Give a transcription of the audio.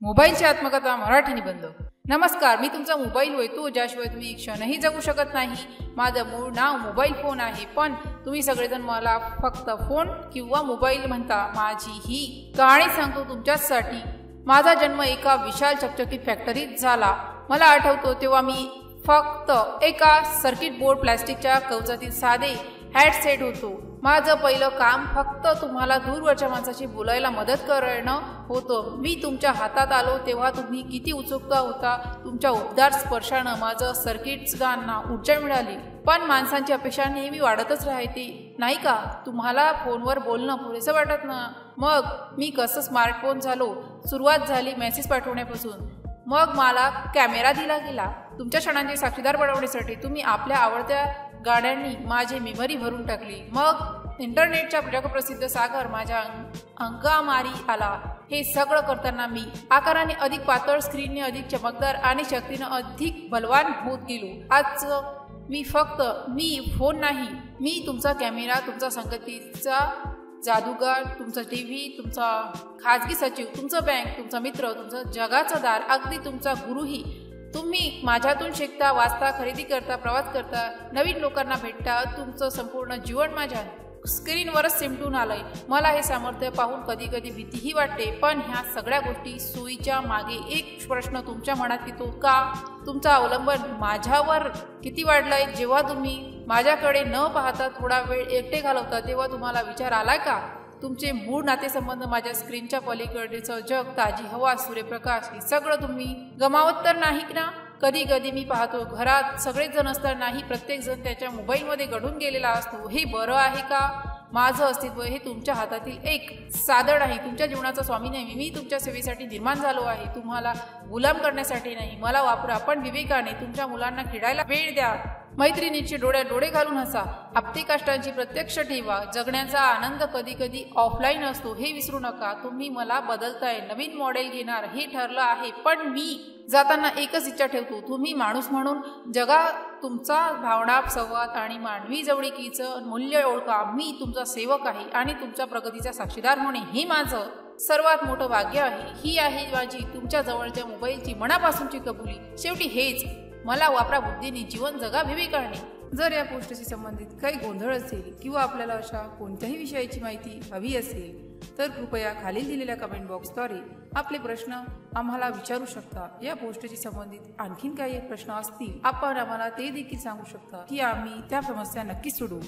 मोबाईलची आत्मकथा मराठी निबंध। नमस्कार, मी तुमचा मोबाईल होय तो ज्याशिवाय तुम्ही क्षणही जगू शकत नाही। माझं मूळ नाव मोबाईल फोन आहे, पण तुम्ही सगळेजण मला फक्त फोन किंवा मोबाईल म्हणता। माझी ही कहाणी सांगतो तुमच्यासाठी। माझा जन्म एका विशाल चकचकीत फॅक्टरीत झाला। मला आठवतो तेव्हा मी फक्त एका सर्किट बोर्ड प्लास्टिकच्या कवचातील साधे हेडसेट होतो। माझं पहिलं काम फक्त तुम्हाला दूरवरच्या माणसाशी बोलायला मदत करणं होतं। मी तुमच्या हातात आलो तेव्हा तुम्ही किती उत्सुकता होता। तुमच्या उबदार स्पर्शानं माझं सर्किट्सगांना ऊर्जा मिळाली, पण माणसांची अपेक्षा नेहमी वाढतच राहते, नाही का? तुम्हाला फोनवर बोलणं पुरेसं वाटत ना? मग मी कसं स्मार्टफोन झालो। सुरुवात झाली मेसेज पाठवण्यापासून, मग मला कॅमेरा दिला गेला। तुमच्या क्षणांचे साक्षीदार बनवण्यासाठी तुम्ही आपल्या आवडत्या गाड्यांनी माझी मेमरी भरून टाकली। मग इंटरनेटचा जगप्रसिद्ध सागर माझ्या अंगामारी आला। हे सगळं करताना मी आकाराने अधिक पातळ, स्क्रीनने अधिक चमकदार आणि शक्तीने अधिक बलवान होत गेलो। आज मी फोन नाही, मी तुमचा कॅमेरा, तुमचा संगतीचा जादूगार, तुमचा टीव्ही, तुमचा खाजगी सचिव, तुमचा बँक, तुमचा मित्र, तुमचा जगाचा दार, अगदी तुमचा गुरुही। तुम्ही माझ्यातून शिकता, वाचता, खरेदी करता, प्रवास करता, नवीन लोकांना भेटता। तुमचं संपूर्ण जीवन माझ्या स्क्रीनवरच सिमटून आलंय। मला हे सामर्थ्य पाहून कधी कधी भीतीही वाटते, पण ह्या सगळ्या गोष्टी सोयीच्या मागे एक प्रश्न तुमच्या मनात येतो का? तुमचं अवलंबन माझ्यावर किती वाढलंय? जेव्हा तुम्ही माझ्याकडे न पाहता थोडा वेळ एकटे घालवता, तेव्हा तुम्हाला विचार आलाय का? तुमचे मूळ नातेसंबंध, माझ्या स्क्रीनच्या पलीकडचं जग, ताजी हवा, सूर्यप्रकाश, हे सगळं तुम्ही गमावत तर नाही ना? कधी कधी मी पाहतो, घरात सगळेच जण असतानाही प्रत्येक जण त्याच्या मोबाईलमध्ये गढून गेलेला असतो। हे बरं आहे का? माझं अस्तित्व हे तुमच्या हातातील एक साधन आहे, तुमच्या जीवनाचा स्वामी नाही। मी तुमच्या सेवेसाठी निर्माण झालो आहे, तुम्हाला गुलाम करण्यासाठी नाही। मला वापरा, पण विवेकाने। तुमच्या मुलांना खेळायला वेळ द्या, मैत्रिणींची डोळ्यात डोळे घालून हसा, आपली कष्टांची प्रत्यक्ष ठेवा। जगण्याचा आनंद कधी कधी ऑफलाईन असतो, हे विसरू नका। तुम्ही मला बदलताय, नवीन मॉडेल घेणार हे ठरलं आहे, पण मी जाताना एकच इच्छा ठेवतो, तुम्ही माणूस म्हणून जगा, तुमचा भावना, संवाद आणि मानवी जवळीकीचं मूल्य ओळखा। मी तुमचा सेवक आहे आणि तुमच्या प्रगतीचा साक्षीदार होणे हे माझं सर्वात मोठं भाग्य आहे। ही आहे माझी तुमच्या जवळच्या मोबाईलची मनापासूनची कबुली। शेवटी हेच, मला वापरा बुद्धीने, जीवन जगा विवेकाने। जर या पोस्टशी संबंधित काही गोंधळ असेल किंवा आपल्याला अशा कोणत्याही विषयाची माहिती हवी असेल तर कृपया खालील दिलेल्या कमेंट बॉक्सद्वारे आपले प्रश्न आम्हाला विचारू शकता। या पोस्टशी संबंधित आणखीन काही प्रश्न असतील, आपण आम्हाला ते देखील सांगू शकता की आम्ही त्या समस्या नक्की सोडवू।